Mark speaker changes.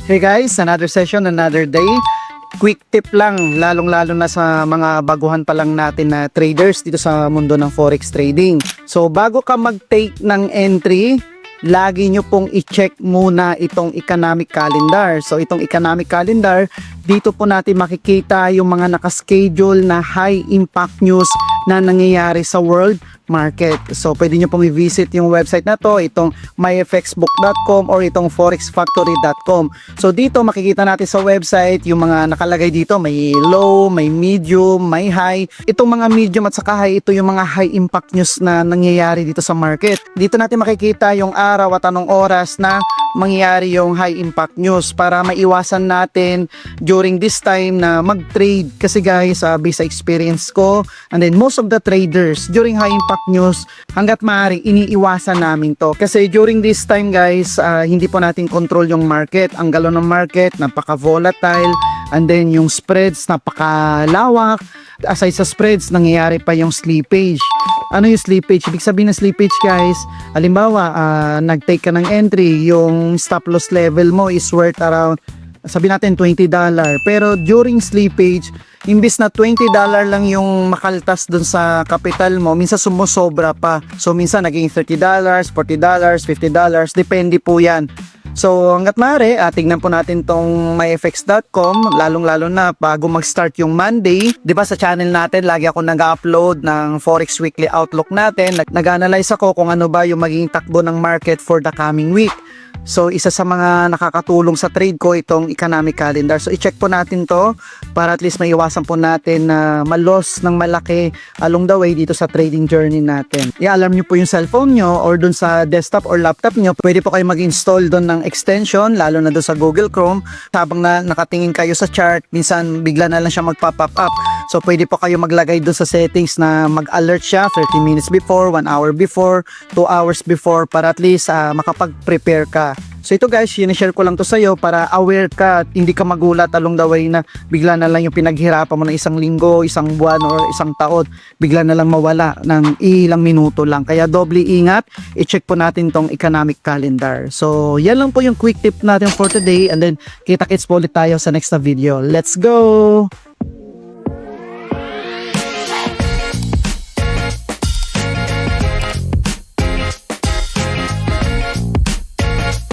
Speaker 1: Hey guys, another session, another day. Quick tip lang, lalong-lalo na sa mga baguhan pa lang natin na traders dito sa mundo ng forex trading. So bago ka mag-take ng entry, lagi nyo pong i-check muna itong economic calendar. So itong economic calendar, dito po natin makikita yung mga nakaschedule na high impact news na nangyayari sa world market. So pwede nyo pong i-visit yung website na to, itong myfxbook.com or itong forexfactory.com. So dito makikita natin sa website yung mga nakalagay dito, may low, may medium, may high. Itong mga medium at saka high, ito yung mga high impact news na nangyayari dito sa market. Dito natin makikita yung araw at anong oras na mangyayari yung high impact news para maiwasan natin during this time na mag-trade. Kasi guys, based sa experience ko, and then most of the traders during high impact news, hanggat maaari iniiwasan namin to. Kasi during this time guys, hindi po natin control yung market. Ang galaw ng market, napaka-volatile, and then yung spreads, napakalawak. Aside sa spreads, nangyayari pa yung slippage. Ano yung slippage? Ibig sabihin ng slippage guys, halimbawa, nag-take ka ng entry, yung stop loss level mo is worth around, sabi natin $20. Pero during slippage, imbis na $20 lang yung makaltas dun sa capital mo, minsan sumusobra pa. So minsan naging $30, $40, $50, depende po yan. So hanggat maaari, tignan po natin tong myfx.com, lalong-lalo na bago mag-start yung Monday. 'Di ba sa channel natin, lagi ako nag-upload ng Forex Weekly Outlook natin. Nag-analyze ako kung ano ba yung magiging takbo ng market for the coming week. So isa sa mga nakakatulong sa trade ko itong economic calendar. So i-check po natin to para at least maiwasan po natin na malos ng malaki along the way dito sa trading journey natin. I-alarm nyo po yung cellphone nyo or dun sa desktop or laptop nyo. Pwede po kayo mag-install dun ng extension, lalo na dun sa Google Chrome. Habang na nakatingin kayo sa chart, minsan bigla na lang siya magpa-pop up. So pwede po kayo maglagay dun sa settings na mag-alert siya 30 minutes before, 1 hour before, 2 hours before para at least makapag-prepare ka. So ito guys, sinishare ko lang to sa'yo para aware ka at hindi ka magulat along the way na bigla na lang yung pinaghirapan mo ng isang linggo, isang buwan or isang taon, bigla na lang mawala ng ilang minuto lang. Kaya doble ingat, i-check po natin tong economic calendar. So yan lang po yung quick tip natin for today, and then kita-kits po ulit tayo sa next na video. Let's go!